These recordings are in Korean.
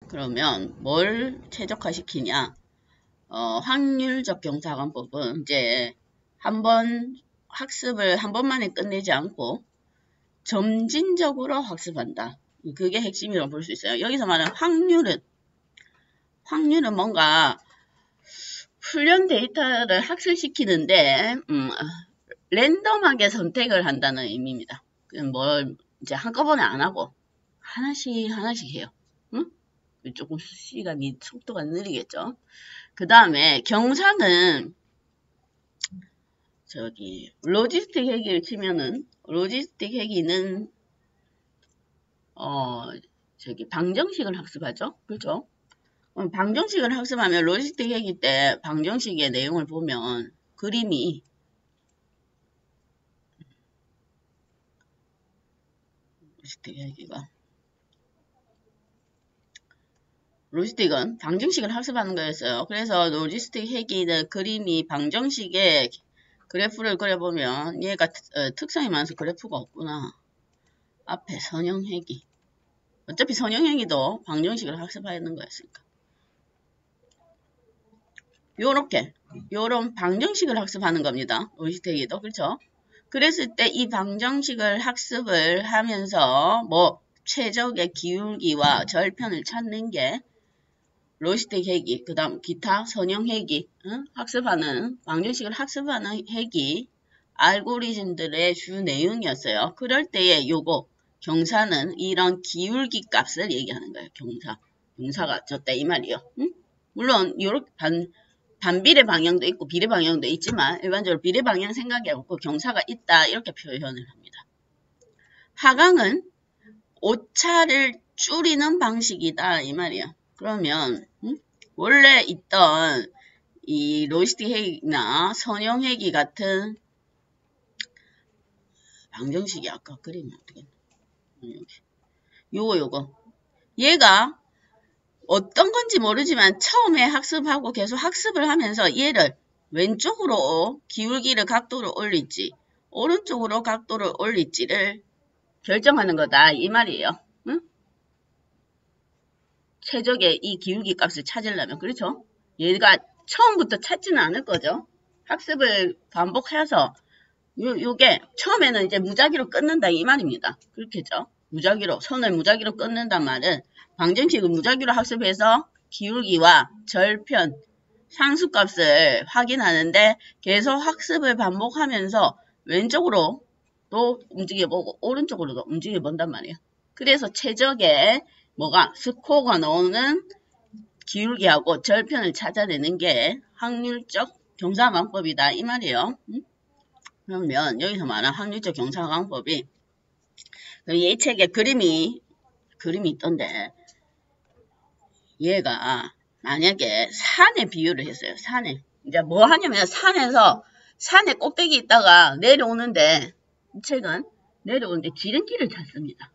그러면 뭘 최적화시키냐? 확률적 경사관법은 이제 학습을 한 번만에 끝내지 않고 점진적으로 학습한다. 그게 핵심이라고 볼 수 있어요. 여기서 말하는 확률은 뭔가 훈련 데이터를 학습시키는데 랜덤하게 선택을 한다는 의미입니다. 뭘 이제 한꺼번에 안 하고 하나씩 해요. 응? 조금 시간이 속도가 느리겠죠. 그 다음에 경사는 저기 로지스틱 회기를 치면은 로지스틱 회기는 저기 방정식을 학습하죠. 그렇죠? 방정식을 학습하면 로지스틱 회기 때 방정식의 내용을 보면 그림이 로지스틱 회기가 로지스틱은 방정식을 학습하는 거였어요. 그래서 로지스틱 회기는 그림이 방정식의 그래프를 그려보면 얘가 특성이 많아서 그래프가 없구나. 앞에 선형회기. 어차피 선형회기도 방정식을 학습하는 거였으니까. 요런 방정식을 학습하는 겁니다. 로지스틱회기도. 그렇죠? 그랬을 때 이 방정식을 학습을 하면서 최적의 기울기와 절편을 찾는 게 로지스틱 회기, 그 다음 기타 선형 회기, 학습하는 방정식을 학습하는 회기 알고리즘들의 주 내용이었어요. 그럴 때에 요거 경사는 이런 기울기 값을 얘기하는 거예요. 경사가 졌다 이 말이에요. 물론 요렇게 반비례 방향도 있고 비례 방향도 있지만 일반적으로 비례 방향 생각이 없고 경사가 있다 이렇게 표현을 합니다. 하강은 오차를 줄이는 방식이다 이 말이에요. 그러면 원래 있던 이 로지스틱 회기나 선형 회기 같은 방정식이 아까 그림이 어떻게 요거 얘가 어떤 건지 모르지만 처음에 학습하고 계속 학습을 하면서 얘를 왼쪽으로 기울기를 각도를 올릴지 오른쪽으로 각도를 올릴지를 결정하는 거다 이 말이에요. 응? 최적의 이 기울기 값을 찾으려면 그렇죠? 얘가 처음부터 찾지는 않을 거죠. 학습을 반복해서 요게 처음에는 이제 무작위로 끊는다 이 말입니다. 그렇겠죠? 선을 무작위로 끊는단 말은 방정식을 무작위로 학습해서 기울기와 절편, 상수값을 확인하는데 계속 학습을 반복하면서 왼쪽으로 또 움직여보고 오른쪽으로도 움직여본단 말이에요. 그래서 최적의 스코어가 나오는 기울기하고 절편을 찾아내는 게 확률적 경사관법이다 이 말이에요. 그러면 여기서 말하는 확률적 경사관법이 이 책에 그림이 있던데 얘가 만약에 산에 비유를 했어요. 산에 이제 뭐 하냐면 산에 꼭대기 있다가 내려오는데 이 책은 내려오는데 지름길을 찾습니다.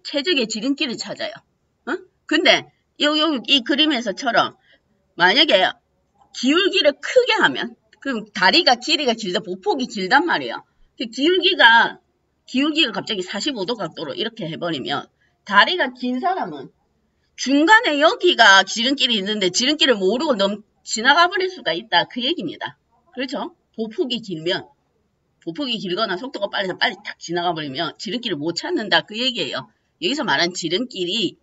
최적의 지름길을 찾아요. 근데 이 그림에서처럼 만약에 기울기를 크게 하면 그럼 다리가 길이가 길다 보폭이 길단 말이에요. 기울기가 갑자기 45도 각도로 이렇게 해버리면 다리가 긴 사람은 중간에 여기가 지름길이 있는데 지름길을 모르고 지나가 버릴 수가 있다 그 얘기입니다. 그렇죠? 보폭이 길거나 속도가 빨라서 빨리 탁 지나가 버리면 지름길을 못 찾는다 그 얘기예요. 여기서 말한 지름길이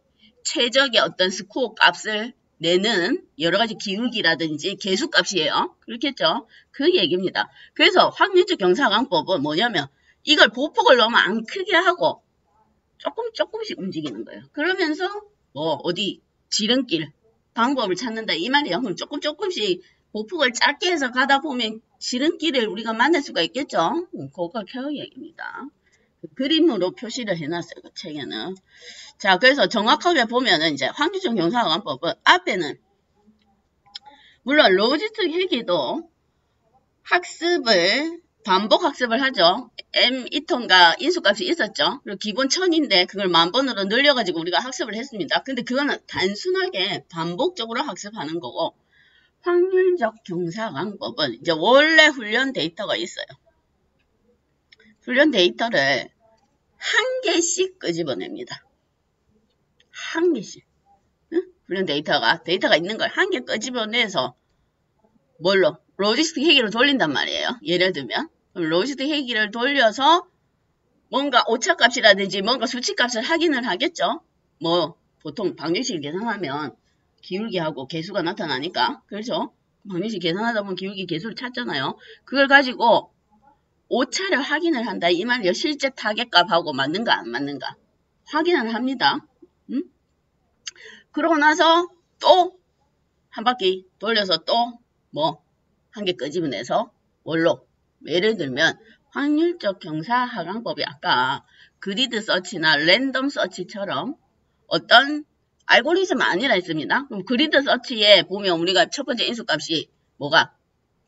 최적의 어떤 스코어 값을 내는 여러가지 기울기라든지 계수값이에요. 그렇겠죠? 그 얘기입니다. 그래서 확률적 경사관법은 뭐냐면 이걸 보폭을 너무 안 크게 하고 조금씩 움직이는 거예요. 그러면서 어디 지름길 방법을 찾는다 이 말이에요. 그럼 조금씩 보폭을 짧게 해서 가다 보면 지름길을 우리가 만날 수가 있겠죠? 그거가 그 얘기입니다. 그림으로 표시를 해놨어요. 그 책에는. 자, 그래서 정확하게 보면은 이제 확률적 경사관법은 앞에는 물론 로지스틱 회기도 반복 학습을 하죠. m2톤과 인수값이 있었죠. 그리고 기본 1000인데 그걸 10,000번으로 늘려가지고 우리가 학습을 했습니다. 근데 그거는 단순하게 반복적으로 학습하는 거고 확률적 경사관법은 이제 원래 훈련 데이터가 있어요. 훈련 데이터를 한 개씩 끄집어냅니다. 한 개씩. 응? 훈련 데이터가 있는 걸 한 개 끄집어내서 뭘로? 로지스틱 회기로 돌린단 말이에요. 예를 들면 로지스틱 회기를 돌려서 뭔가 오차값이라든지 뭔가 수치값을 확인을 하겠죠. 뭐 보통 방정식을 계산하면 기울기하고 개수가 나타나니까 그렇죠. 방정식 계산하다 보면 기울기 개수를 찾잖아요. 그걸 가지고 오차를 확인을 한다 이 말이에요. 실제 타겟값하고 맞는가 안 맞는가 확인을 합니다. 그러고 나서 또 한 바퀴 돌려서 또 뭐 한 개 끄집어내서 뭘로? 예를 들면 확률적 경사하강법이 아까 그리드 서치나 랜덤 서치처럼 어떤 알고리즘 아니라 했습니다. 그럼 그리드 서치에 보면 우리가 첫 번째 인수값이 뭐가?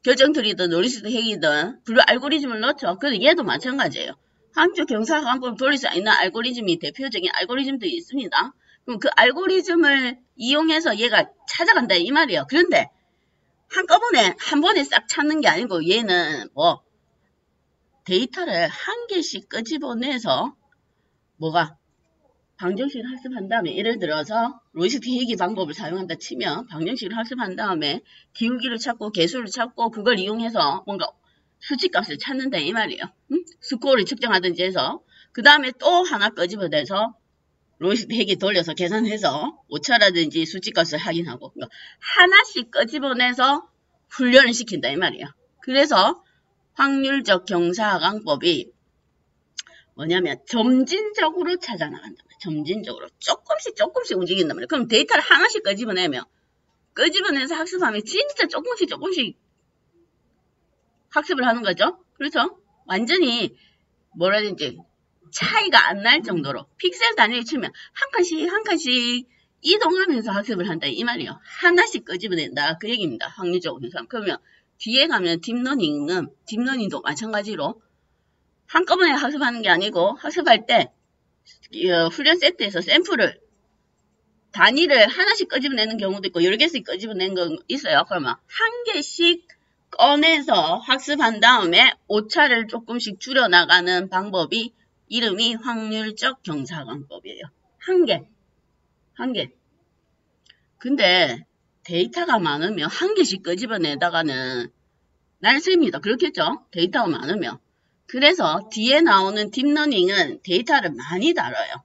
결정트리든 노리스트 핵이든 블루 알고리즘을 넣죠. 그래서 얘도 마찬가지예요. 확률적 경사하강법을 돌릴 수 있는 알고리즘이 대표적인 알고리즘들이 있습니다. 그럼 그 알고리즘을 이용해서 얘가 찾아간다 이 말이에요. 그런데 한꺼번에 한 번에 싹 찾는 게 아니고 얘는 뭐 데이터를 한 개씩 끄집어내서 뭐가 방정식을 학습한 다음에 예를 들어서 로이스트 회기 방법을 사용한다 치면 방정식을 학습한 다음에 기울기를 찾고 개수를 찾고 그걸 이용해서 뭔가 수치값을 찾는다 이 말이에요. 스코어를 측정하든지 해서 그 다음에 또 하나 끄집어내서 로이스트 회기 돌려서 계산해서 오차라든지 수치값을 확인하고 그러니까 하나씩 끄집어내서 훈련을 시킨다 이 말이에요. 그래서 확률적 경사하강법이 뭐냐면 점진적으로 찾아나간다. 점진적으로 조금씩 움직인단 말이에요. 그럼 데이터를 하나씩 끄집어내서 학습하면 진짜 조금씩 학습을 하는 거죠. 그렇죠? 완전히 뭐라 해야 되지? 차이가 안 날 정도로 픽셀 단위로 치면 한 칸씩 이동하면서 학습을 한다 이 말이에요. 하나씩 끄집어낸다 그 얘기입니다. 확률적으로 계산. 그러면 뒤에 가면 딥러닝도 마찬가지로 한꺼번에 학습하는 게 아니고 학습할 때 훈련 세트에서 샘플을 단위를 하나씩 끄집어내는 경우도 있고 여러 개씩 끄집어내는 거 있어요. 그러면 한 개씩 꺼내서 학습한 다음에 오차를 조금씩 줄여나가는 방법이 이름이 확률적 경사하강법이에요. 한 개. 근데 데이터가 많으면 한 개씩 끄집어내다가는 날쌔입니다. 그렇겠죠? 데이터가 많으면. 그래서 뒤에 나오는 딥러닝은 데이터를 많이 다뤄요.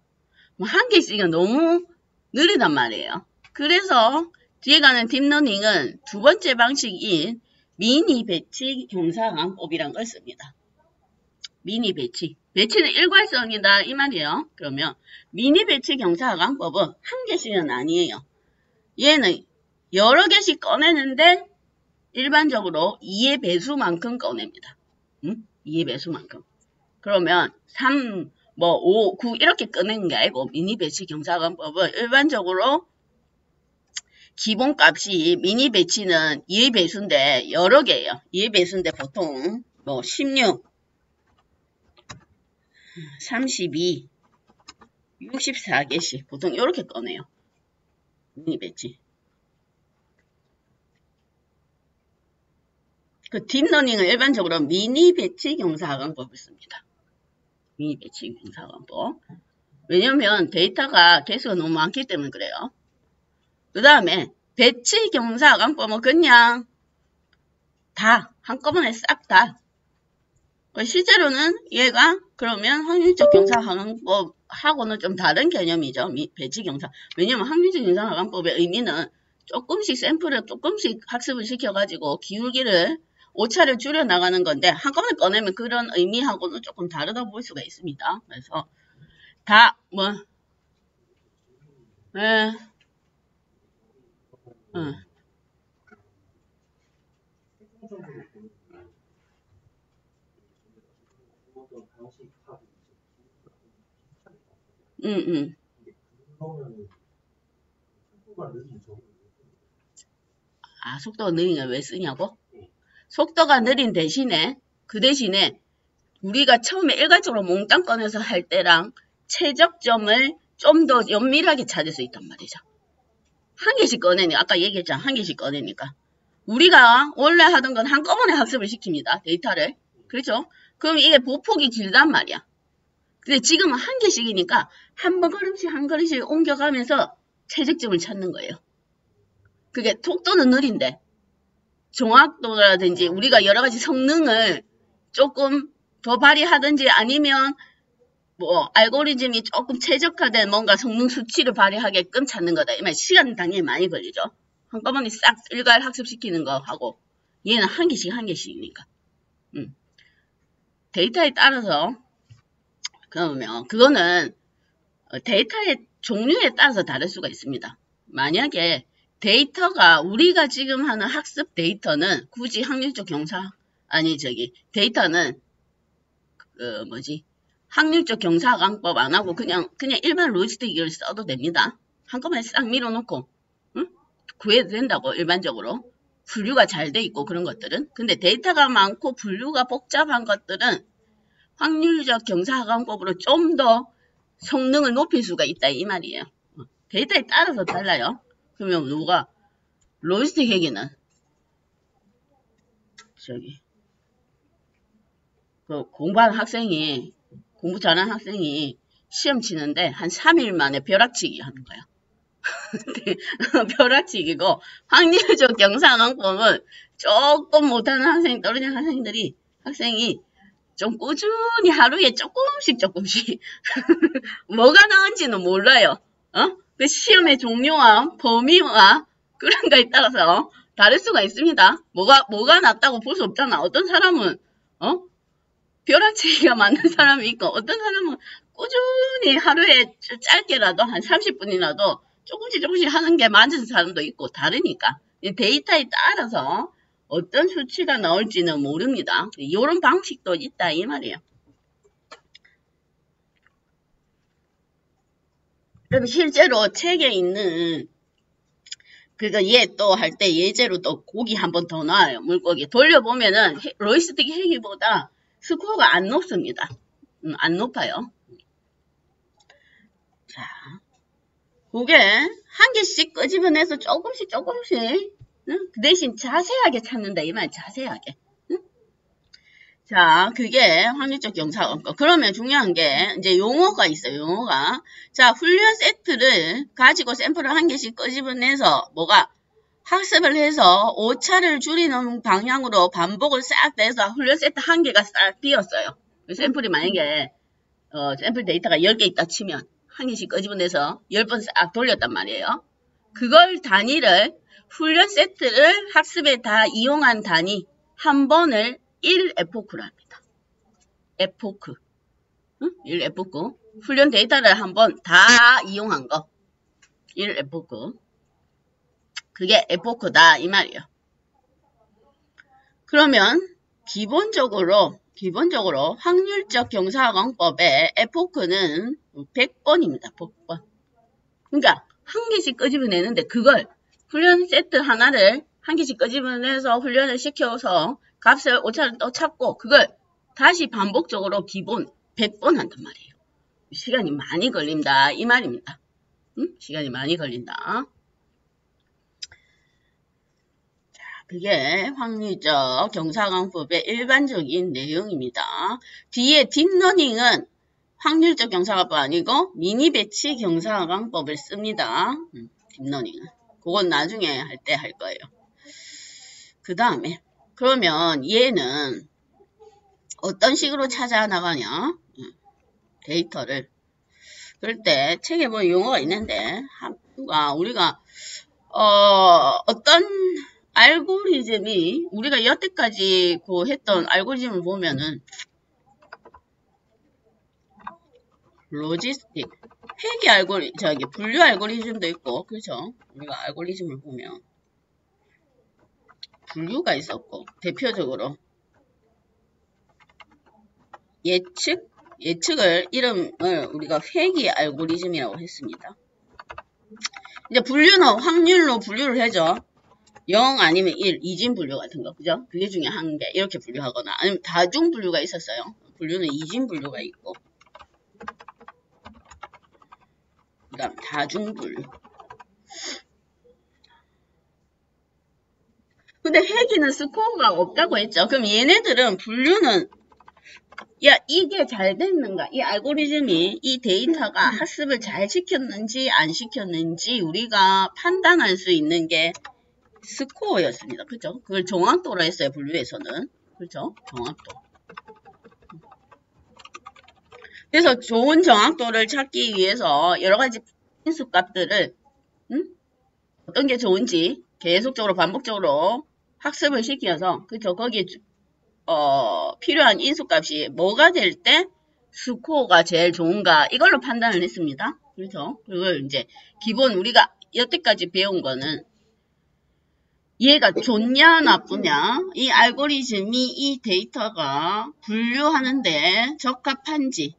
한 개씩은 너무 느리단 말이에요. 그래서 뒤에 가는 딥러닝은 두 번째 방식인 미니 배치 경사하강법이란 걸 씁니다. 미니 배치. 배치는 일괄성이다 이 말이에요. 그러면 미니 배치 경사하강법은 한 개씩은 아니에요. 얘는 여러 개씩 꺼내는데 일반적으로 2의 배수만큼 꺼냅니다. 2의 배수만큼. 그러면 3, 5, 9 이렇게 꺼내는 게 아니고 미니 배치 경사하강법은 일반적으로 기본값이 미니 배치는 2의 배수인데 여러 개예요. 2의 배수인데 보통 16, 32, 64개씩 보통 이렇게 꺼내요. 미니 배치. 그 딥러닝은 일반적으로 미니 배치 경사하강법을 씁니다. 미니 배치 경사하강법. 왜냐면 데이터가 개수가 너무 많기 때문에 그래요. 그 다음에 배치 경사하강법은 그냥 다 한꺼번에 싹 다. 실제로는 얘가 그러면 확률적 경사하강법하고는 좀 다른 개념이죠. 배치 경사. 왜냐면 확률적 경사하강법의 의미는 조금씩 샘플을 조금씩 학습을 시켜가지고 기울기를 오차를 줄여나가는 건데 한꺼번에 꺼내면 그런 의미하고는 조금 다르다 볼 수가 있습니다. 그래서 다 속도가 느린 걸 왜 쓰냐고? 속도가 느린 대신에 그 대신에 우리가 처음에 일괄적으로 몽땅 꺼내서 할 때랑 최적점을 좀 더 연밀하게 찾을 수 있단 말이죠. 한 개씩 꺼내니까 아까 얘기했잖아. 한 개씩 꺼내니까 우리가 원래 하던 건 한꺼번에 학습을 시킵니다. 데이터를. 그렇죠? 그럼 이게 보폭이 길단 말이야. 근데 지금은 한 개씩이니까 한 걸음씩 옮겨가면서 최적점을 찾는 거예요. 그게 속도는 느린데 정확도라든지 우리가 여러 가지 성능을 조금 더 발휘하든지 아니면 뭐 알고리즘이 조금 최적화된 뭔가 성능 수치를 발휘하게끔 찾는 거다. 이 말 시간 당연히 많이 걸리죠. 한꺼번에 싹 일괄 학습시키는 거 하고 얘는 한 개씩이니까. 데이터에 따라서 그러면 그거는 데이터의 종류에 따라서 다를 수가 있습니다. 만약에 데이터가 우리가 지금 하는 학습 데이터는 굳이 확률적 경사 데이터는 확률적 경사강법 안 하고 그냥 일반 로지스틱을 써도 됩니다. 한꺼번에 싹 밀어놓고 구해도 된다고 일반적으로 분류가 잘 돼 있고 그런 것들은. 근데 데이터가 많고 분류가 복잡한 것들은 확률적 경사강법으로 좀 더 성능을 높일 수가 있다 이 말이에요. 데이터에 따라서 달라요. 그러면 누가 로지스틱 회계는 공부하는 학생이 공부 잘하는 학생이 시험 치는데 한 3일 만에 벼락치기 하는 거야. 벼락치기고 확률적 경사강법은 조금 못하는 학생, 떨어지는 학생이 좀 꾸준히 하루에 조금씩 뭐가 나은지는 몰라요. 그 시험의 종류와 범위와 그런 거에 따라서 다를 수가 있습니다. 뭐가 낫다고 볼 수 없잖아. 어떤 사람은 벼락치기가 맞는 사람이 있고 어떤 사람은 꾸준히 하루에 짧게라도 한 30분이라도 조금씩 하는 게 맞는 사람도 있고 다르니까 데이터에 따라서 어떤 수치가 나올지는 모릅니다. 이런 방식도 있다 이 말이에요. 그럼 실제로 책에 있는 얘 또 할 때 예제로 또 고기 한 번 더 나와요. 물고기 돌려보면은 로지스틱 회계보다 스코어가 안 높습니다. 안 높아요. 자, 그게 한 개씩 끄집어내서 조금씩 그 대신 자세하게 찾는다 이 말. 자세하게. 자, 그게 확률적 경사강법. 그러면 중요한 게 이제 용어가 있어요. 용어가. 자, 훈련 세트를 가지고 샘플을 한 개씩 끄집어내서 학습을 해서 오차를 줄이는 방향으로 반복을 싹 해서 훈련 세트 한 개가 싹 비었어요. 샘플이 만약에 샘플 데이터가 10개 있다 치면 한 개씩 끄집어내서 10번 싹 돌렸단 말이에요. 그걸 단위를 훈련 세트를 학습에 다 이용한 단위 한 번을 1에포크로 합니다. 에포크. 1에포크. 훈련 데이터를 한번 다 이용한 거. 1에포크. 그게 에포크다 이 말이에요. 그러면 기본적으로 확률적 경사강법의 에포크는 100번입니다. 100번. 그러니까 한 개씩 끄집어내는데 그걸 훈련 세트 하나를 한 개씩 끄집어내서 훈련을 시켜서 값을 오차를 또 찾고 그걸 다시 반복적으로 기본 100번 한단 말이에요. 시간이 많이 걸린다 이 말입니다. 시간이 많이 걸린다. 자, 그게 확률적 경사강법의 일반적인 내용입니다. 뒤에 딥러닝은 확률적 경사강법 아니고 미니배치 경사강법을 씁니다. 딥러닝은. 그건 나중에 할 때 할 거예요. 그 다음에 그러면 얘는 어떤 식으로 찾아 나가냐? 데이터를. 그럴 때 책에 보면 용어가 있는데 우리가 어떤 알고리즘이 우리가 여태까지 했던 알고리즘을 보면은 로지스틱, 회계 분류 알고리즘도 있고, 그렇죠? 우리가 알고리즘을 보면 분류가 있었고, 대표적으로 예측을 이름을 우리가 회계 알고리즘이라고 했습니다. 이제 분류는 확률로 분류를 해죠. 0 아니면 1, 이진 분류 같은 거, 그죠? 그게 중에 한 개, 이렇게 분류하거나, 아니면 다중 분류가 있었어요. 분류는 이진 분류가 있고, 그 다음 다중 분류. 근데 회계는 스코어가 없다고 했죠. 그럼 얘네들은 분류는 이게 잘 됐는가? 이 알고리즘이 이 데이터가 학습을 잘 시켰는지 안 시켰는지 우리가 판단할 수 있는 게 스코어였습니다. 그죠? 그걸 정확도로 했어요. 분류에서는. 그죠? 정확도. 그래서 좋은 정확도를 찾기 위해서 여러 가지 인수값들을 어떤 게 좋은지 계속적으로 반복적으로 학습을 시켜서 그죠? 거기에 필요한 인수값이 뭐가 될 때 스코어가 제일 좋은가 이걸로 판단을 했습니다. 그렇죠? 그걸 이제 기본 우리가 여태까지 배운 거는 얘가 좋냐 나쁘냐 이 알고리즘이 이 데이터가 분류하는데 적합한지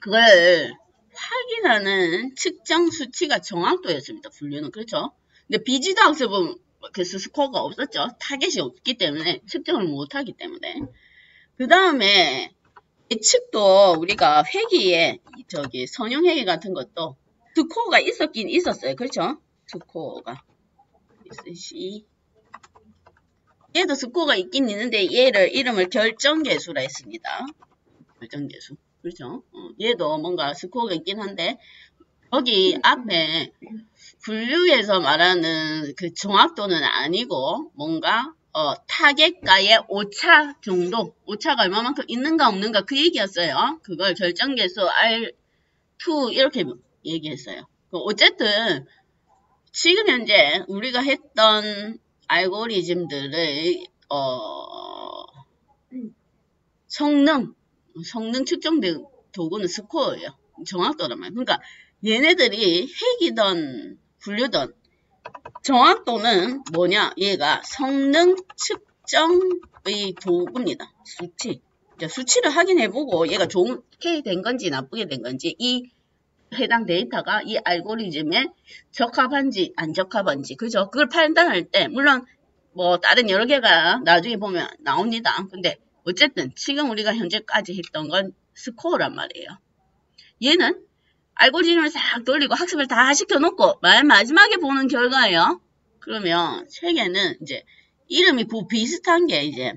그걸 확인하는 측정 수치가 정확도였습니다. 분류는 그렇죠. 근데 비지도 학습은 그 스코어가 없었죠. 타겟이 없기 때문에 측정을 못하기 때문에 그 다음에 예측도 우리가 회계에 선형 회계 같은 것도 스코어가 있었긴 있었어요. 그렇죠? 스코어가 있으시 얘도 스코어가 있긴 있는데 얘를 이름을 결정계수라 했습니다. 결정계수 그렇죠? 얘도 뭔가 스코어가 있긴 한데 여기 앞에 분류에서 말하는 그 정확도는 아니고 뭔가 타겟가의 오차 정도 오차가 얼마만큼 있는가 없는가 그 얘기였어요. 그걸 결정계수 R2 이렇게 얘기했어요. 어쨌든 지금 현재 우리가 했던 알고리즘들의 성능 측정 도구는 스코어예요. 정확도란 말이에요. 그러니까 얘네들이 핵이든 분류든 정확도는 뭐냐? 얘가 성능 측정의 도구입니다. 수치. 수치를 확인해보고 얘가 좋게 된 건지 나쁘게 된 건지 이 해당 데이터가 이 알고리즘에 적합한지 안 적합한지 그죠? 그걸 판단할 때 물론 뭐 다른 여러 개가 나중에 보면 나옵니다. 근데 어쨌든 지금 우리가 현재까지 했던 건 스코어란 말이에요. 얘는 알고리즘을 싹 돌리고 학습을 다 시켜놓고 마지막에 보는 결과예요. 그러면 책에는 이제 이름이 비슷한 게 이제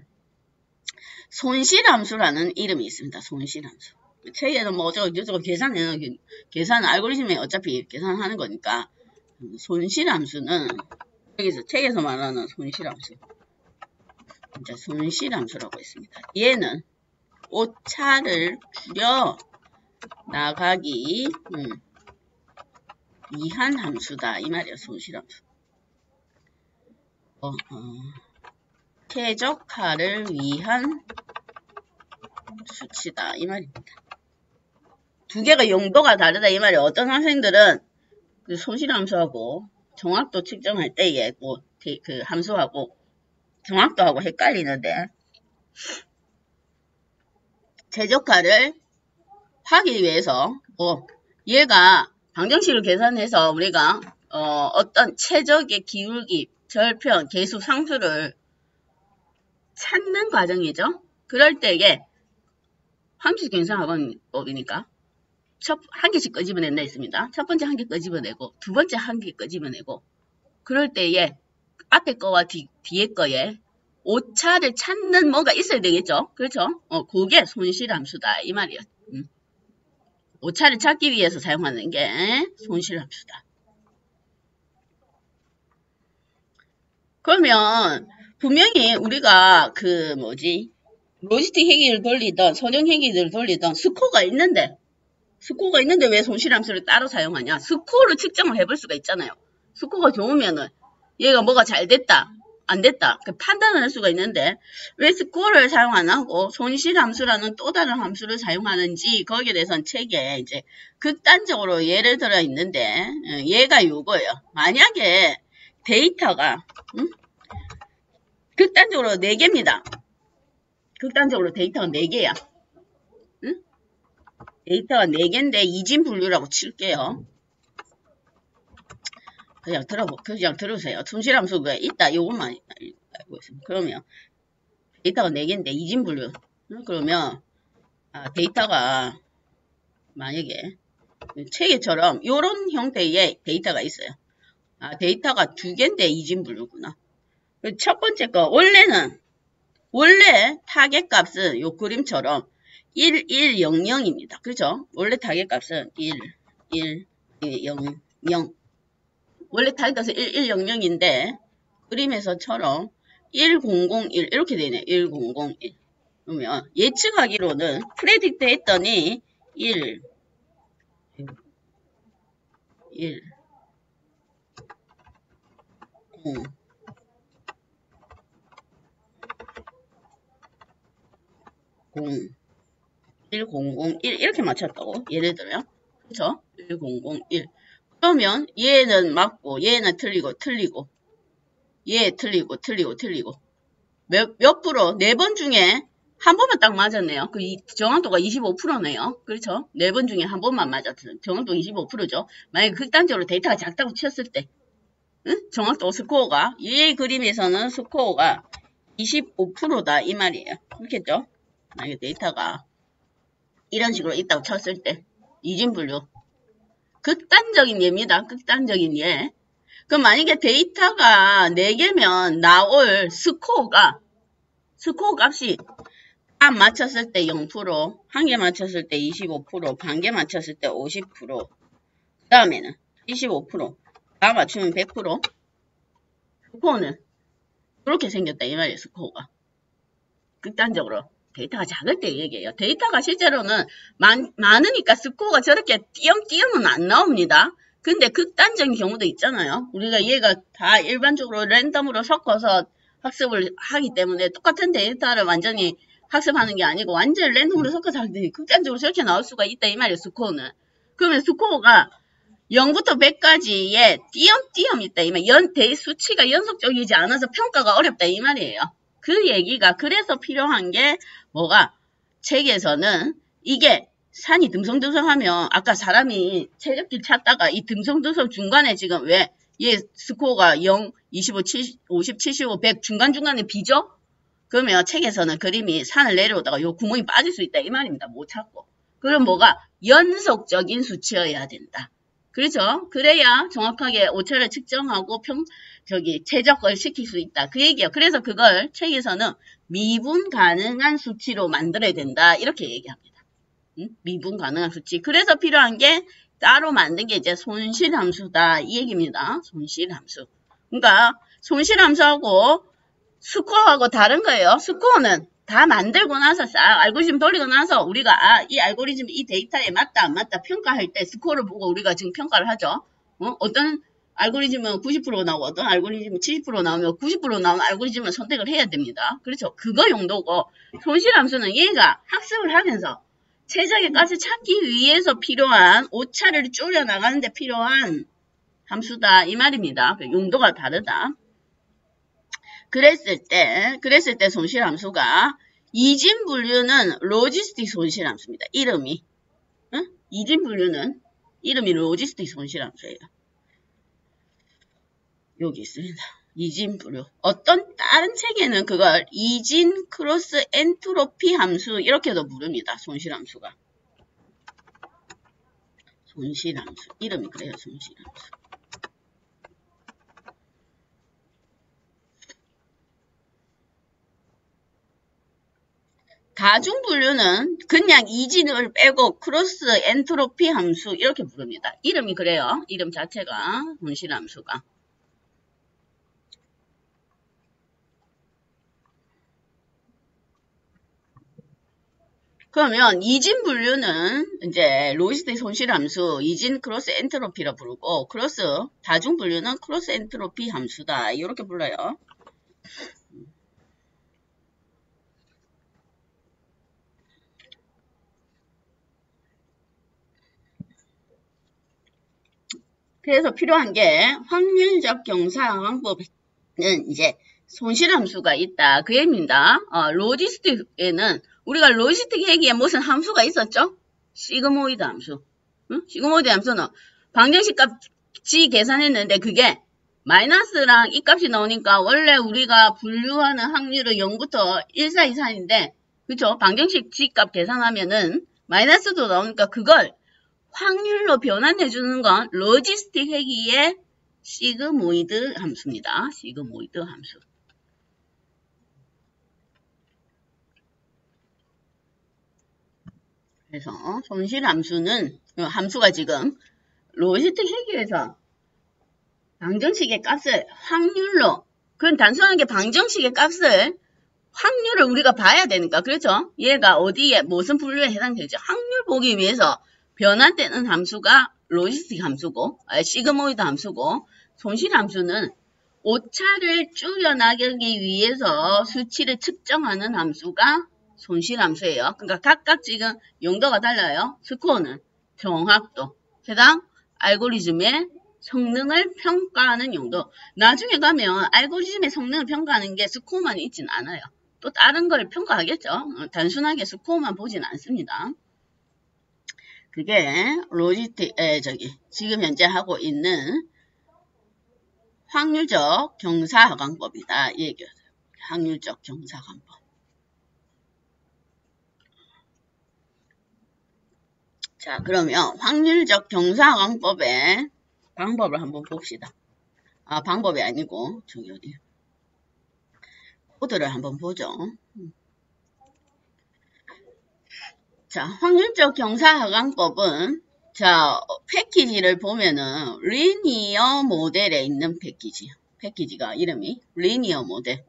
손실함수라는 이름이 있습니다. 손실함수. 책에는 뭐 어쩌고 계산 알고리즘에 어차피 계산하는 거니까 손실함수는 여기서 책에서 말하는 손실함수. 이제 손실함수라고 있습니다. 얘는 오차를 줄여 나가기 위한 함수다 이 말이야. 손실함수. 최적화를 위한 수치다 이 말입니다. 두 개가 용도가 다르다 이 말이에요. 어떤 학생들은 그 손실함수하고 정확도 측정할 때에 그 함수하고 정확도하고 헷갈리는데 최적화를 하기 위해서 얘가 방정식을 계산해서 우리가 어떤 최적의 기울기, 절편, 계수, 상수를 찾는 과정이죠. 그럴 때에 함수 계산학원법이니까 한 개씩 끄집어낸다 했습니다. 첫 번째 한 개 끄집어내고 두 번째 한 개 끄집어내고 그럴 때에 앞에 거와 뒤에 거에 오차를 찾는 뭐가 있어야 되겠죠. 그렇죠? 그게 손실함수다 이 말이에요. 오차를 찾기 위해서 사용하는 게 손실함수다. 그러면 분명히 우리가 로지스틱 회계를 돌리던 선형 회계를 돌리던 스코어가 있는데 왜 손실함수를 따로 사용하냐? 스코어를 측정을 해볼 수가 있잖아요. 스코어가 좋으면은 얘가 뭐가 잘 됐다, 안 됐다 판단을 할 수가 있는데 왜 스코어를 사용 안 하고 손실함수라는 또 다른 함수를 사용하는지 거기에 대해서는 책에 이제 극단적으로 예를 들어 있는데 얘가 요거예요. 만약에 데이터가 극단적으로 4개입니다. 극단적으로 데이터가 4개야. 데이터가 4개인데 이진 분류라고 칠게요. 그냥 들으세요. 손실함수가 있다. 요것만 알고 있습니다. 그러면 데이터가 4개인데 이진 분류. 그러면 데이터가 만약에 책에처럼 요런 형태의 데이터가 있어요. 데이터가 2개인데 이진 분류구나. 첫 번째 거 원래 타겟 값은 요 그림처럼 1, 1, 0, 0입니다. 그죠? 원래 타겟 값은 1, 1, 0, 0. 원래 타이트에서 1100인데 그림에서처럼 1001 이렇게 되네. 1001. 그러면 예측하기로는 프레딕트 했더니 1 0 1001 이렇게 맞췄다고 예를 들면 그쵸? 1001 그러면 얘는 맞고 얘는 틀리고 얘 틀리고 몇 프로? 4번 중에 한 번만 딱 맞았네요. 그 정확도가 25%네요. 그렇죠? 4번 중에 한 번만 맞았어요. 정확도 25%죠. 만약에 극단적으로 데이터가 작다고 쳤을 때 응? 정확도 스코어가 이 그림에서는 스코어가 25%다 이 말이에요. 그렇겠죠? 만약에 데이터가 이런 식으로 있다고 쳤을 때 이진분류 극단적인 예입니다. 극단적인 예. 그럼 만약에 데이터가 4개면 나올 스코어 값이 안 맞췄을 때 0%, 한 개 맞췄을 때 25%, 반 개 맞췄을 때 50%, 그 다음에는 25%, 다 맞추면 100%. 스코어는 그렇게 생겼다 이 말이에요. 스코어가. 극단적으로 데이터가 작을 때 얘기해요. 데이터가 실제로는 많으니까 스코어가 저렇게 띄엄띄엄은 안 나옵니다. 근데 극단적인 경우도 있잖아요. 우리가 얘가 다 일반적으로 랜덤으로 섞어서 학습을 하기 때문에 똑같은 데이터를 완전히 학습하는 게 아니고 완전 랜덤으로 섞어서 하기 극단적으로 저렇게 나올 수가 있다 이 말이에요. 스코어는. 그러면 스코어가 0부터 100까지의 띄엄띄엄 있다 이 말이에요. 수치가 연속적이지 않아서 평가가 어렵다 이 말이에요. 그 얘기가 그래서 필요한 게 뭐가 책에서는 이게 산이 듬성듬성하면 아까 사람이 최적길 찾다가 이 듬성듬성 중간에 지금 왜 얘 스코어가 0, 25, 70, 50, 75, 100 중간중간에 비죠? 그러면 책에서는 그림이 산을 내려오다가 요 구멍이 빠질 수 있다 이 말입니다. 못 찾고. 그럼 뭐가 연속적인 수치여야 된다. 그렇죠? 그래야 정확하게 오차를 측정하고 최적을 시킬 수 있다. 그 얘기예요. 그래서 그걸 책에서는 미분 가능한 수치로 만들어야 된다. 이렇게 얘기합니다. 미분 가능한 수치. 그래서 필요한 게 따로 만든 게 이제 손실함수다. 이 얘기입니다. 손실함수. 그러니까 손실함수하고 스코어하고 다른 거예요. 스코어는 다 만들고 나서 알고리즘 돌리고 나서 우리가 이 알고리즘 이 데이터에 맞다 안 맞다 평가할 때 스코어를 보고 우리가 지금 평가를 하죠. 어떤 알고리즘은 90% 나오고 어떤 알고리즘은 70% 나오면 90% 나오는 알고리즘을 선택을 해야 됩니다. 그렇죠. 그거 용도고 손실함수는 얘가 학습을 하면서 최적의 값을 찾기 위해서 필요한 오차를 줄여나가는데 필요한 함수다 이 말입니다. 용도가 다르다. 그랬을 때 손실함수가 이진분류는 로지스틱 손실함수입니다. 이름이. 응? 이진분류는 이름이 로지스틱 손실함수예요. 여기 있습니다. 이진분류. 어떤 다른 책에는 그걸 이진 크로스 엔트로피 함수 이렇게도 부릅니다. 손실함수가. 손실함수. 이름이 그래요. 손실함수. 다중분류는 그냥 이진을 빼고 크로스 엔트로피 함수 이렇게 부릅니다. 이름이 그래요. 이름 자체가 손실함수가. 그러면 이진분류는 이제 로지스틱 손실함수 이진 크로스 엔트로피라 부르고 다중분류는 크로스 엔트로피 함수다. 이렇게 불러요. 그래서 필요한 게 확률적 경사방법은 이제 손실함수가 있다. 그 얘기입니다. 로지스틱에는 우리가 로지스틱 얘기에 무슨 함수가 있었죠? 시그모이드 함수. 응? 시그모이드 함수는 방정식 값이 계산했는데 그게 마이너스랑 이 값이 나오니까 원래 우리가 분류하는 확률은 0부터 1 사이 사이인데 그쵸? 방정식 G값 계산하면은 마이너스도 나오니까 그걸 확률로 변환해주는 건 로지스틱 회귀의 시그모이드 함수입니다. 시그모이드 함수. 그래서 손실함수는 함수가 지금 로지스틱 회귀에서 방정식의 값을 확률로, 그건 단순하게 방정식의 값을 확률을 우리가 봐야 되니까, 그렇죠? 얘가 어디에 무슨 분류에 해당되죠? 확률 보기 위해서 변환되는 함수가 로지스틱 함수고, 시그모이드 함수고, 손실 함수는 오차를 줄여나가기 위해서 수치를 측정하는 함수가 손실 함수예요. 그러니까 각각 지금 용도가 달라요. 스코어는 정확도, 해당 알고리즘의 성능을 평가하는 용도. 나중에 가면 알고리즘의 성능을 평가하는 게 스코어만 있진 않아요. 또 다른 걸 평가하겠죠. 단순하게 스코어만 보진 않습니다. 그게 로지스틱, 지금 현재 하고 있는 확률적 경사하강법이다. 이 얘기였어요. 확률적 경사하강법. 자, 그러면 확률적 경사하강법의 방법을 한번 봅시다. 방법이 아니고 저기 어디 코드를 한번 보죠. 자, 확률적 경사하강법은 자, 패키지를 보면은 리니어 모델에 있는 패키지가 이름이 리니어 모델.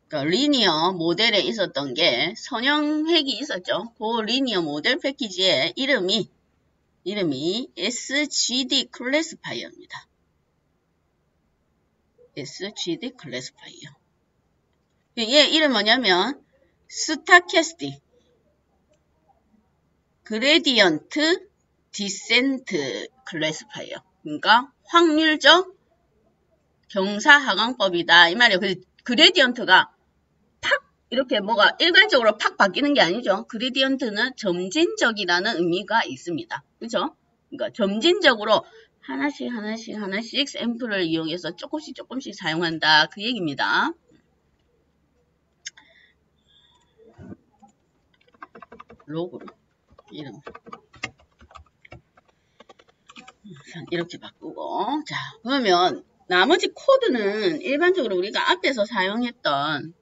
그러니까 리니어 모델에 있었던 게 선형획이 있었죠. 그 리니어 모델 패키지의 이름이 SGD 클래스파이어입니다. SGD 클래스파이어. 얘 이름 뭐냐면 스타캐스틱 그레디언트 디센트 클래스파이어. 그러니까 확률적 경사하강법이다 이 말이에요. 그레디언트가 팍 이렇게 뭐가 일괄적으로 팍 바뀌는 게 아니죠. 그레디언트는 점진적이라는 의미가 있습니다. 그죠? 그러니까 점진적으로 하나씩 샘플을 이용해서 조금씩 사용한다 그 얘기입니다. 로그로 이름 이렇게 바꾸고, 자, 그러면 나머지 코드는 일반적으로 우리가 앞에서 사용했던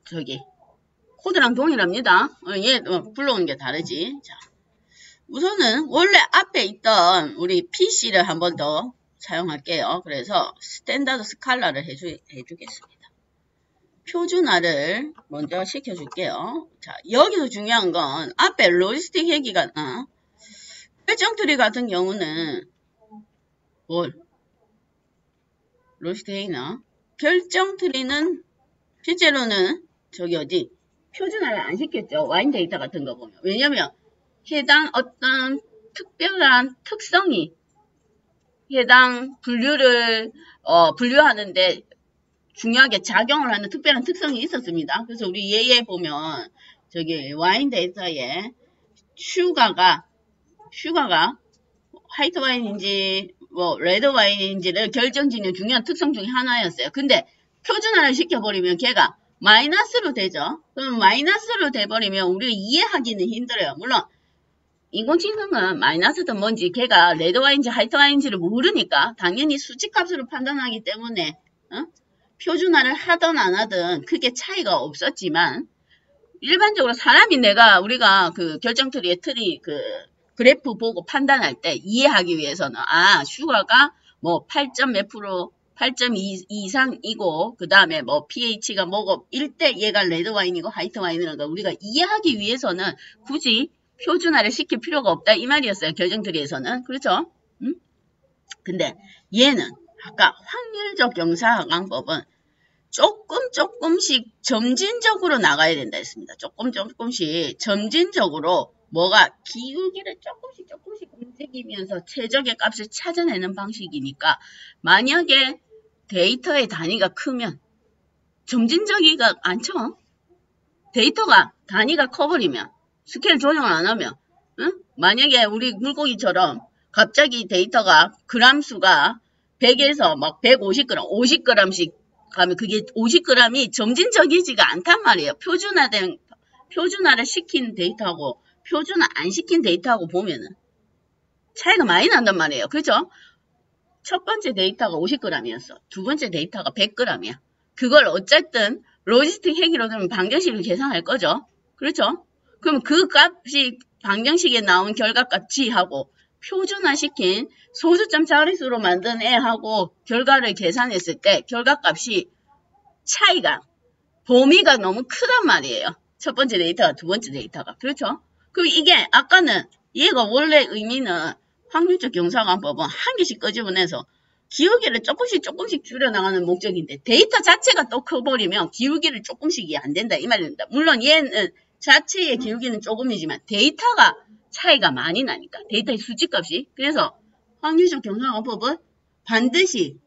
저기 코드랑 동일합니다. 얘 불러오는 게 다르지. 자, 우선은 원래 앞에 있던 우리 PC를 한 번 더 사용할게요. 그래서 스탠다드 스칼라를 해주겠습니다. 표준화를 먼저 시켜줄게요. 자, 여기서 중요한 건 앞에 로지스틱 회기가 결정트리 같은 경우는 로지스틱 회기나 결정트리는 실제로는 저기 어디 표준화를 안 시켰죠. 와인 데이터 같은 거 보면. 왜냐면 해당 어떤 특별한 특성이 해당 분류를 분류하는데 중요하게 작용을 하는 특별한 특성이 있었습니다. 그래서 우리 얘에 보면 저기 와인 데이터에 슈가가 화이트 와인인지 뭐 레드 와인인지를 결정짓는 중요한 특성 중에 하나였어요. 근데 표준화를 시켜버리면 걔가 마이너스로 되죠. 그럼 마이너스로 돼버리면 우리가 이해하기는 힘들어요. 물론 인공지능은 마이너스든 뭔지 걔가 레드 와인인지 화이트 와인인지를 모르니까 당연히 수치값으로 판단하기 때문에 표준화를 하든 안 하든 크게 차이가 없었지만 일반적으로 우리가 그 결정트리의 틀이 그래프 보고 판단할 때 이해하기 위해서는 슈가가 뭐 8점 몇 프로 8.2 이상이고 그 다음에 뭐 pH가 뭐고 1대 얘가 레드 와인이고 화이트 와인이라는 우리가 이해하기 위해서는 굳이 표준화를 시킬 필요가 없다 이 말이었어요. 결정트리에서는. 그렇죠? 근데 얘는 아까 확률적 경사하강법은 조금씩 점진적으로 나가야 된다 했습니다. 조금씩 점진적으로 뭐가 기울기를 조금씩 움직이면서 최적의 값을 찾아내는 방식이니까 만약에 데이터의 단위가 크면 점진적이가 않죠. 데이터가 단위가 커버리면 스케일 조정을 안 하면 만약에 우리 물고기처럼 갑자기 데이터가 그램 수가 100에서 막 150g, 50g씩 가면 그게 50g이 점진적이지가 않단 말이에요. 표준화를 시킨 데이터하고 표준화 안 시킨 데이터하고 보면은 차이가 많이 난단 말이에요. 그죠? 첫 번째 데이터가 50g이었어. 두 번째 데이터가 100g이야. 그걸 어쨌든 로지스틱 회기로 되면 방정식으로 계산할 거죠. 그렇죠? 그럼 그 값이 방정식에 나온 결과값이하고 표준화시킨 소수점 자릿수로 만든 애하고 결과를 계산했을 때 결과값이 차이가 범위가 너무 크단 말이에요. 첫 번째 데이터가 두 번째 데이터가. 그렇죠? 그럼 이게 아까는 얘가 원래 의미는 확률적 경사관법은 한 개씩 끄집어내서 기울기를 조금씩 줄여나가는 목적인데 데이터 자체가 또 커버리면 기울기를 조금씩이 안 된다 이 말입니다. 물론 얘는 자체의 기울기는 조금이지만 데이터가 차이가 많이 나니까 데이터의 수치값이. 그래서 확률적 경사관법은 반드시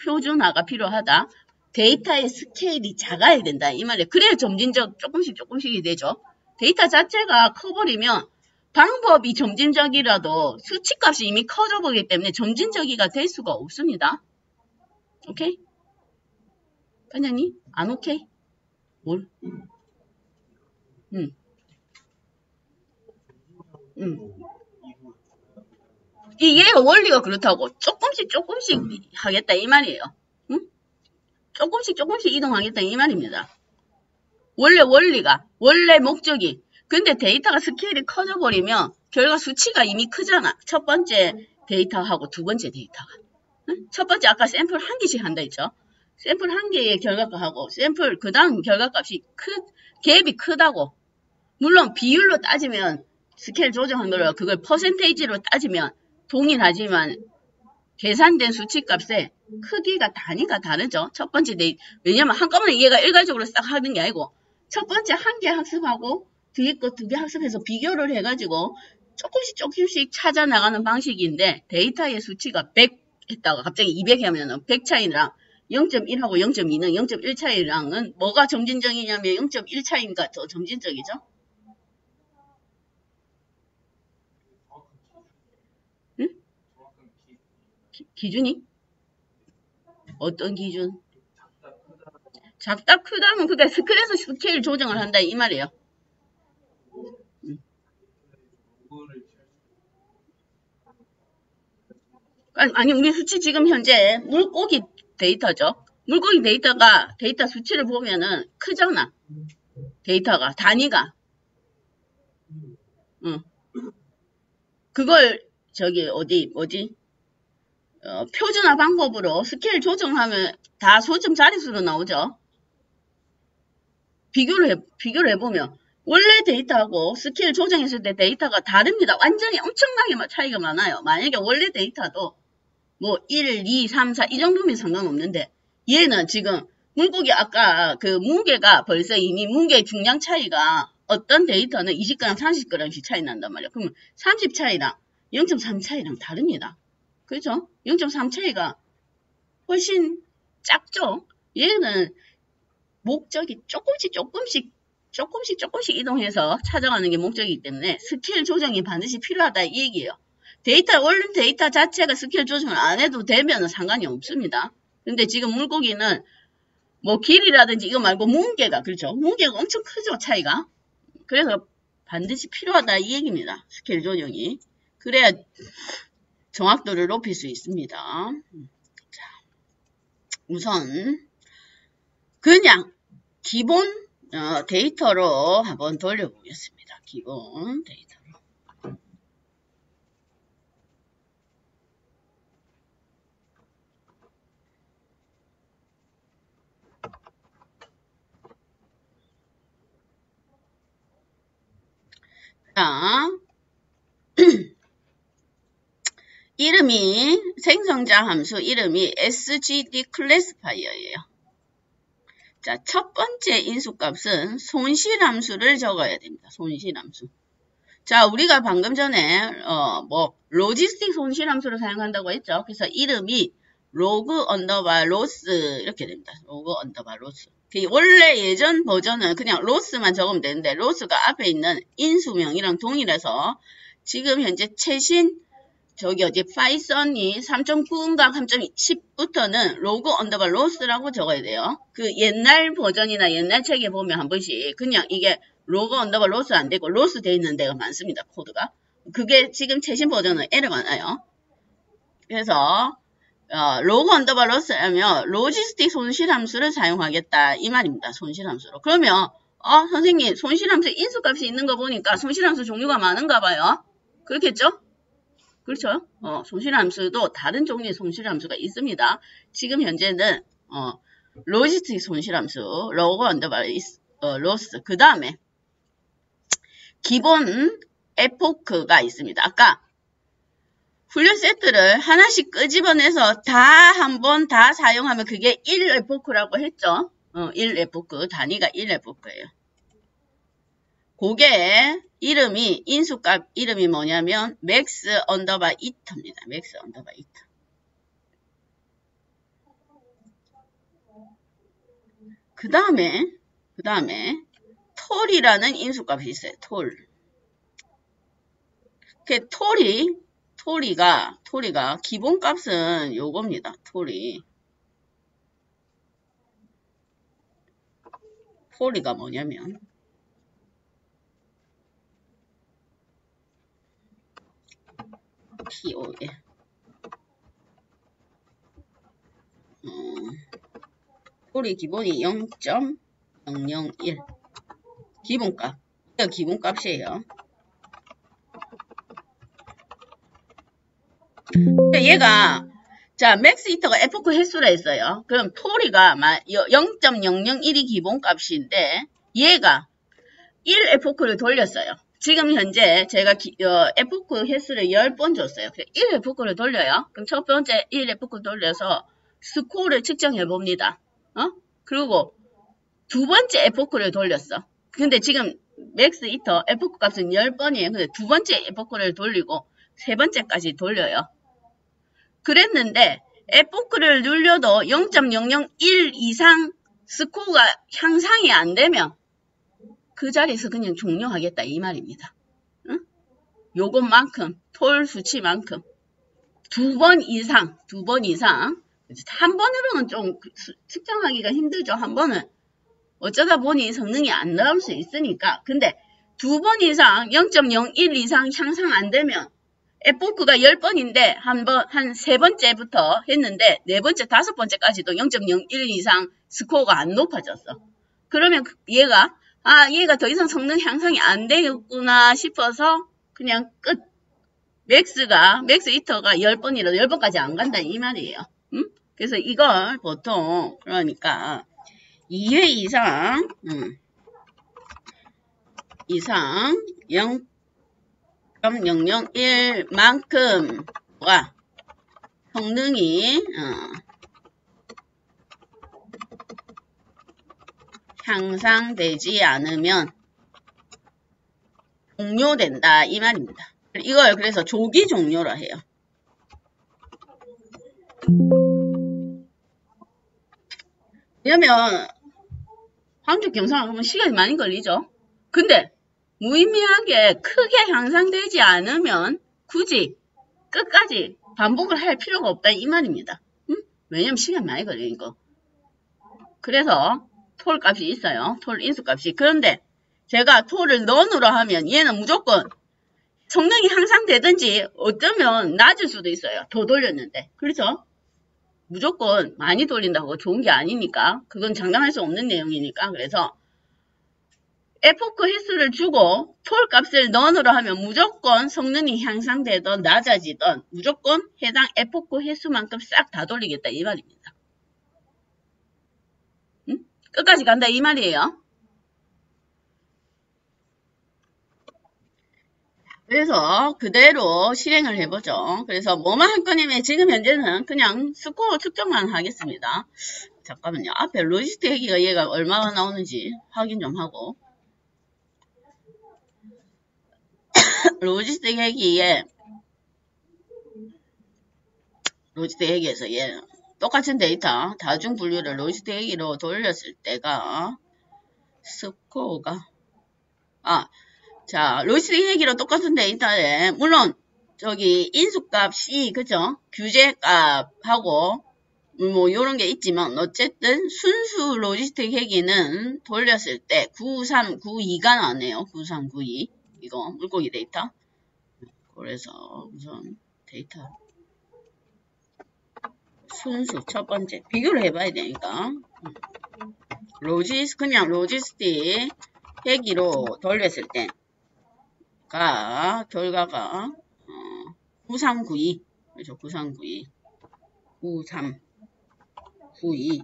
표준화가 필요하다. 데이터의 스케일이 작아야 된다 이 말이에요. 그래야 점진적 조금씩이 되죠. 데이터 자체가 커버리면 방법이 점진적이라도 수치값이 이미 커져 보기 때문에 점진적이가 될 수가 없습니다. 오케이? 반장님? 안 오케이? 뭘? 얘가 원리가 그렇다고 조금씩 하겠다 이 말이에요. 응? 조금씩 이동하겠다 이 말입니다. 원래 목적이. 근데 데이터가 스케일이 커져버리면 결과 수치가 이미 크잖아. 첫 번째 데이터하고 두 번째 데이터가. 응? 첫 번째 아까 샘플 한 개씩 한다 했죠. 샘플 한 개의 결과값하고 샘플 그 다음 결과값이 갭이 크다고. 물론 비율로 따지면 스케일 조정한 거를 그걸 퍼센테이지로 따지면 동일하지만 계산된 수치값의 크기가 단위가 다르죠. 첫 번째 왜냐면 한꺼번에 얘가 일괄적으로 싹 하는 게 아니고 첫 번째 한 개 학습하고 뒤에 거 두 개 학습해서 비교를 해가지고 조금씩 찾아 나가는 방식인데 데이터의 수치가 100 했다가 갑자기 200 하면은 100 차이랑 0.1하고 0.2는 0.1 차이랑은 뭐가 점진적이냐면 0.1 차이니까 더 점진적이죠. 응? 기준이? 어떤 기준? 작다 크다면 그게 그래서 스케일 조정을 한다 이 말이에요. 아니 우리 수치 지금 현재 물고기 데이터죠. 물고기 데이터 수치를 보면은 크잖아. 데이터가 단위가. 그걸 표준화 방법으로 스케일 조정하면 다 소점 자릿수로 나오죠. 비교를 해보면 원래 데이터하고 스케일 조정했을 때 데이터가 다릅니다. 완전히 엄청나게 차이가 많아요. 만약에 원래 데이터도 뭐 1, 2, 3, 4 이 정도면 상관없는데 얘는 지금 물고기 아까 그 무게가 벌써 이미 무게 중량 차이가 어떤 데이터는 20g, 30g씩 차이 난단 말이에요. 그러면 30 차이랑 0.3 차이랑 다릅니다. 그렇죠? 0.3 차이가 훨씬 작죠? 얘는 목적이 조금씩 이동해서 찾아가는 게 목적이기 때문에 스케일 조정이 반드시 필요하다 이 얘기예요. 원래 데이터 자체가 스케일 조정을 안 해도 되면 상관이 없습니다. 근데 지금 물고기는 뭐 길이라든지 이거 말고 무게가 그렇죠. 무게가 엄청 크죠 차이가. 그래서 반드시 필요하다 이 얘기입니다. 스케일 조정이. 그래야 정확도를 높일 수 있습니다. 자, 우선 그냥 기본 데이터로 한번 돌려보겠습니다. 기본 데이터로. 자, 이름이 생성자 함수 이름이 SGD 클래스파이어예요. 자, 첫 번째 인수값은 손실함수를 적어야 됩니다. 손실함수. 자, 우리가 방금 전에 로지스틱 손실함수를 사용한다고 했죠. 그래서 이름이 로그 언더바 로스 이렇게 됩니다. 로그 언더바 로스. 원래 예전 버전은 그냥 로스만 적으면 되는데 로스가 앞에 있는 인수명이랑 동일해서 지금 현재 최신 파이썬이 3.9인가 3.10부터는 로그 언더바 로스라고 적어야 돼요. 그 옛날 버전이나 옛날 책에 보면 한 번씩 그냥 이게 로그 언더바 로스 안 되고 로스 돼 있는 데가 많습니다. 코드가. 그게 지금 최신 버전은 에러가 나요. 그래서 로그 언더바 로스 하면 로지스틱 손실함수를 사용하겠다 이 말입니다. 손실함수로. 그러면 선생님 손실함수 인수값이 있는 거 보니까 손실함수 종류가 많은가 봐요. 그렇겠죠? 그렇죠? 손실함수도 다른 종류의 손실함수가 있습니다. 지금 현재는 로지스틱 손실함수, 로고 언더바 로스, 그 다음에 기본 에포크가 있습니다. 아까 훈련 세트를 하나씩 끄집어내서 다 한번 다 사용하면 그게 1에포크라고 했죠. 1에포크, 단위가 1에포크예요. 그게 이름이, 인수값 이름이 뭐냐면 맥스 언더바 이터입니다. 맥스 언더바 이터. 그 다음에 톨이라는 인수값이 있어요. 톨. 그 톨이가 기본값은 요겁니다. 톨이가 뭐냐면 TOL 톨이 기본이 0.001 기본값. 이거 기본값이에요. 얘가 자 맥스 히터가 에포크 횟수라 했어요. 그럼 톨이가 0.001이 기본값인데 얘가 1 에포크를 돌렸어요. 지금 현재 제가 에포크 횟수를 10번 줬어요. 1 에포크를 돌려요. 그럼 첫 번째 1 에포크 돌려서 스코어를 측정해 봅니다. 그리고 두 번째 에포크를 돌렸어. 근데 지금 맥스 히터 에포크 값은 10번이에요. 근데 두 번째 에포크를 돌리고 세 번째까지 돌려요. 그랬는데 에포크를 눌려도 0.001 이상 스코어가 향상이 안 되면 그 자리에서 그냥 종료하겠다 이 말입니다. 응? 요것만큼 톨 수치만큼 두 번 이상 한 번으로는 좀 측정하기가 힘들죠. 한 번은 어쩌다 보니 성능이 안 나올 수 있으니까. 근데 두 번 이상 0.01 이상 향상 안 되면 에포크가 10번인데 한 세 번째부터 했는데 네 번째, 다섯 번째까지도 0.01 이상 스코어가 안 높아졌어. 그러면 얘가 더 이상 성능 향상이 안 되겠구나 싶어서 그냥 끝. 맥스 히터가 10번이라도 10번까지 안 간다 이 말이에요. 그래서 이걸 보통 그러니까 2회 이상 0.001만큼과 성능이 향상되지 않으면 종료된다 이 말입니다. 이걸 그래서 조기 종료라 해요. 왜냐면 한쪽 경상을 보면 시간이 많이 걸리죠. 근데 무의미하게 크게 향상되지 않으면 굳이 끝까지 반복을 할 필요가 없다 이 말입니다. 왜냐면 시간 많이 걸리니까. 그래서 톨 값이 있어요. 톨 인수 값이. 그런데 제가 톨을 넌으로 하면 얘는 무조건 성능이 향상되든지 어쩌면 낮을 수도 있어요. 더 돌렸는데. 그렇죠? 무조건 많이 돌린다고 좋은 게 아니니까. 그건 장담할 수 없는 내용이니까. 그래서 에포크 횟수를 주고 톨 값을 넌으로 하면 무조건 성능이 향상되든 낮아지든 무조건 해당 에포크 횟수만큼 싹 다 돌리겠다 이 말입니다. 끝까지 간다 이 말이에요. 그래서 그대로 실행을 해보죠. 그래서 뭐만 할 거냐면 지금 현재는 그냥 스코어 측정만 하겠습니다. 잠깐만요. 앞에 로지스틱 회기가 얘가 얼마가 나오는지 확인 좀 하고. 로지스틱 회기에서 얘 똑같은 데이터 다중 분류를 로지스틱 회기로 돌렸을 때가 스코어가 자, 로지스틱 회기로 똑같은 데이터에 물론 저기 인수값 C 그죠? 규제값하고 뭐 요런 게 있지만 어쨌든 순수 로지스틱 회기는 돌렸을 때 9392가 나왔네요. 9392 이거 물고기 데이터. 그래서 우선 데이터 순수 첫 번째 비교를 해봐야 되니까 그냥 로지스틱 회기로 돌렸을 때 결과가 9392. 그렇죠. 9392. 9392.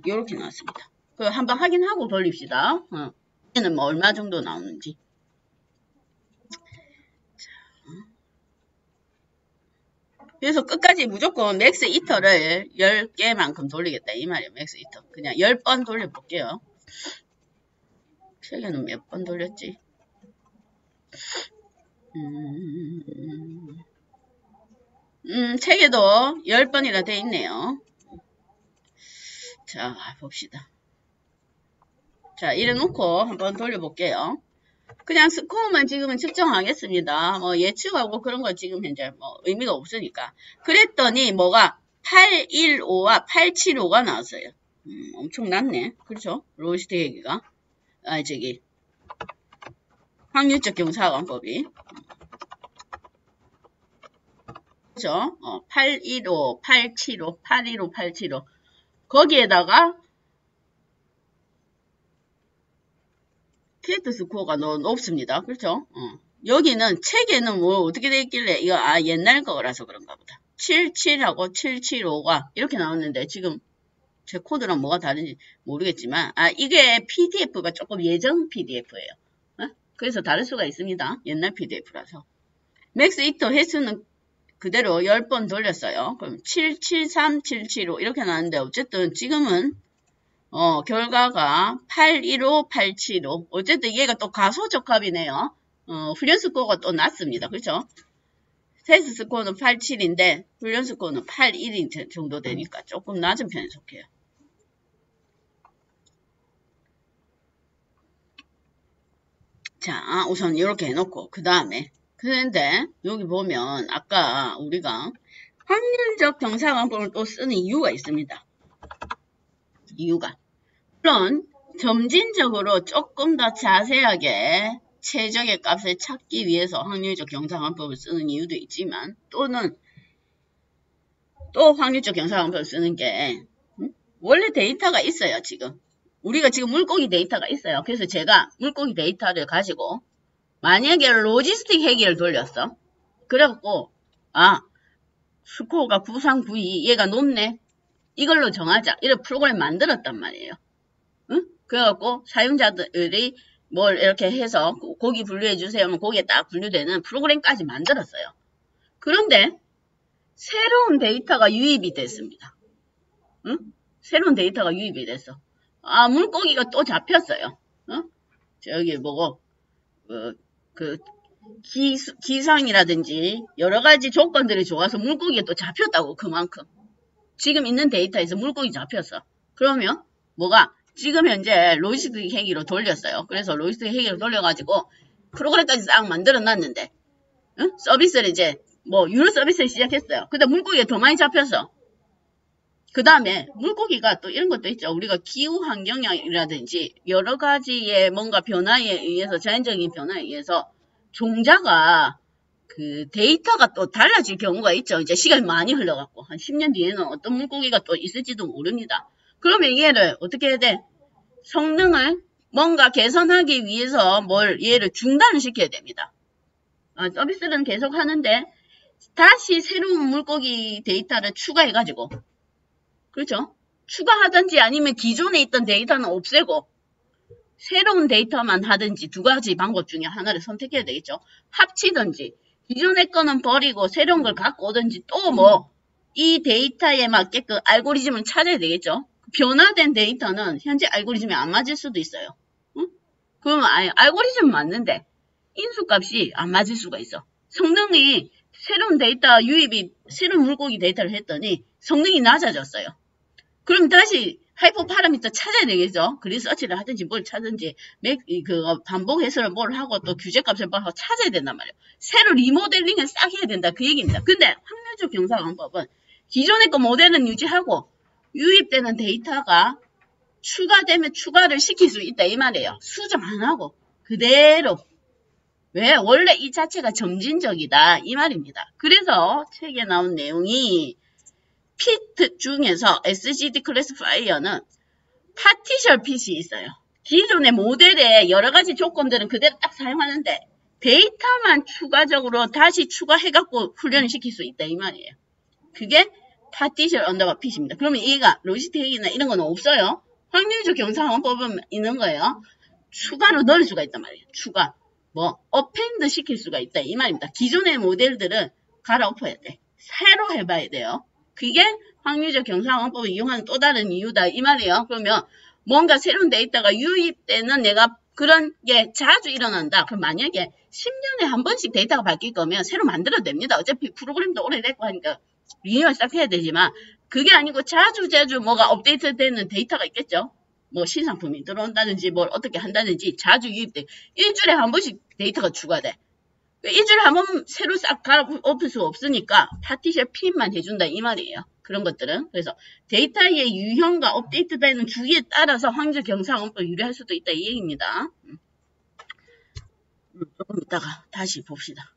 이렇게 나왔습니다. 그 한번 확인하고 돌립시다. 얘는 뭐 얼마 정도 나오는지. 그래서 끝까지 무조건 맥스 이터를 10개만큼 돌리겠다. 이 말이에요. 맥스 이터. 그냥 10번 돌려볼게요. 최근에는 몇 번 돌렸지? 책에도 10번이라 돼 있네요. 자, 봅시다. 자, 이래 놓고 한번 돌려볼게요. 그냥 스코어만 지금은 측정하겠습니다. 뭐 예측하고 그런 거 지금 현재 뭐 의미가 없으니까. 그랬더니 뭐가 815와 875가 나왔어요. 엄청 낮네. 그렇죠? 로이스트 얘기가. 확률적 경사관법이. 그렇죠? 815, 875, 815, 875. 거기에다가 캐트 스코어가 너무 높습니다. 그렇죠? 여기는 책에는 뭐 어떻게 돼 있길래 이거 옛날 거라서 그런가 보다. 77하고 775가 이렇게 나왔는데 지금 제 코드랑 뭐가 다른지 모르겠지만 이게 PDF가 조금 예전 PDF예요. 그래서 다를 수가 있습니다. 옛날 PDF라서. 맥스 이터 횟수는 그대로 10번 돌렸어요. 그럼 773, 775 이렇게 나왔는데 어쨌든 지금은 결과가 815, 875. 어쨌든 얘가 또 가소적합이네요. 훈련 스코어가 또 낮습니다. 그렇죠? 테스트 스코어는 87인데 훈련 스코어는 81인 정도 되니까 조금 낮은 편에 속해요. 자, 우선 이렇게 해놓고 그 다음에 그런데 여기 보면 아까 우리가 확률적 경사관법을 또 쓰는 이유가 있습니다. 이유가 물론 점진적으로 조금 더 자세하게 최적의 값을 찾기 위해서 확률적 경사관법을 쓰는 이유도 있지만 또는 또 확률적 경사관법을 쓰는 게 원래 데이터가 있어요. 지금 우리가 지금 물고기 데이터가 있어요. 그래서 제가 물고기 데이터를 가지고 만약에 로지스틱 회계를 돌렸어. 그래갖고 스코어가 9392 얘가 높네. 이걸로 정하자. 이런 프로그램 만들었단 말이에요. 응? 그래갖고 사용자들이 뭘 이렇게 해서 고기 분류해주세요 하면 거기에 딱 분류되는 프로그램까지 만들었어요. 그런데 새로운 데이터가 유입이 됐습니다. 응? 새로운 데이터가 유입이 됐어. 물고기가 또 잡혔어요. 저기 뭐고 기상이라든지 여러가지 조건들이 좋아서 물고기가 또 잡혔다고. 그만큼 지금 있는 데이터에서 물고기 잡혔어. 그러면 뭐가 지금 현재 로지스틱 회계로 돌렸어요. 그래서 로지스틱 회계로 돌려가지고 프로그램까지 싹 만들어 놨는데 서비스를 이제 뭐 유료 서비스를 시작했어요. 근데 물고기가 더 많이 잡혔어. 그 다음에 물고기가 또 이런 것도 있죠. 우리가 기후 환경이라든지 여러 가지의 뭔가 변화에 의해서 자연적인 변화에 의해서 종자가 그 데이터가 또 달라질 경우가 있죠. 이제 시간이 많이 흘러갖고 한 10년 뒤에는 어떤 물고기가 또 있을지도 모릅니다. 그러면 얘를 어떻게 해야 돼? 성능을 뭔가 개선하기 위해서 얘를 중단을 시켜야 됩니다. 서비스는 계속 하는데 다시 새로운 물고기 데이터를 추가해가지고 그렇죠? 추가하든지 아니면 기존에 있던 데이터는 없애고 새로운 데이터만 하든지 두 가지 방법 중에 하나를 선택해야 되겠죠. 합치든지 기존의 거는 버리고 새로운 걸 갖고 오든지 또 이 데이터에 맞게끔 알고리즘을 찾아야 되겠죠. 변화된 데이터는 현재 알고리즘이 안 맞을 수도 있어요. 응? 그러면 알고리즘 맞는데 인수값이 안 맞을 수가 있어. 성능이 새로운 데이터 유입이 새로운 물고기 데이터를 했더니 성능이 낮아졌어요. 그럼 다시 하이퍼 파라미터 찾아야 되겠죠. 그리서치를 하든지 뭘 찾든지 반복 해설을 뭘 하고 또 규제값을 뭘 하고 찾아야 된단 말이에요. 새로 리모델링을 싹 해야 된다. 그 얘기입니다. 근데 확률적 경사관법은 기존의 거 모델은 유지하고 유입되는 데이터가 추가되면 추가를 시킬 수 있다 이 말이에요. 수정 안 하고 그대로. 왜? 원래 이 자체가 점진적이다 이 말입니다. 그래서 책에 나온 내용이 피트 중에서 SGD 클래스파이어는 파티셜 핏이 있어요. 기존의 모델의 여러 가지 조건들은 그대로 딱 사용하는데 데이터만 추가적으로 다시 추가해갖고 훈련을 시킬 수 있다 이 말이에요. 그게 파티션 언더바 핏입니다. 그러면 얘가 로지텍이나 이런 건 없어요. 확률적 경상원법은 있는 거예요. 추가로 넣을 수가 있단 말이에요. 추가. 뭐 어펜드 시킬 수가 있다 이 말입니다. 기존의 모델들은 갈아엎어야 돼. 새로 해봐야 돼요. 그게 확률적 경상원법을 이용하는 또 다른 이유다 이 말이에요. 그러면 뭔가 새로운 데이터가 유입되는 내가 그런 게 자주 일어난다. 그럼 만약에 10년에 한 번씩 데이터가 바뀔 거면 새로 만들어도 됩니다. 어차피 프로그램도 오래됐고 하니까 리뉴얼 싹 해야 되지만 그게 아니고 자주 뭐가 업데이트 되는 데이터가 있겠죠. 뭐 신상품이 들어온다든지 뭘 어떻게 한다든지 자주 유입돼. 일주일에 한 번씩 데이터가 추가돼. 일주일에 한 번 새로 싹 갈아엎을 수 없으니까 파티션 핀만 해준다 이 말이에요. 그런 것들은. 그래서 데이터의 유형과 업데이트되는 주기에 따라서 확률적 경상원법을 유리할 수도 있다 이 얘기입니다. 조금 이따가 다시 봅시다.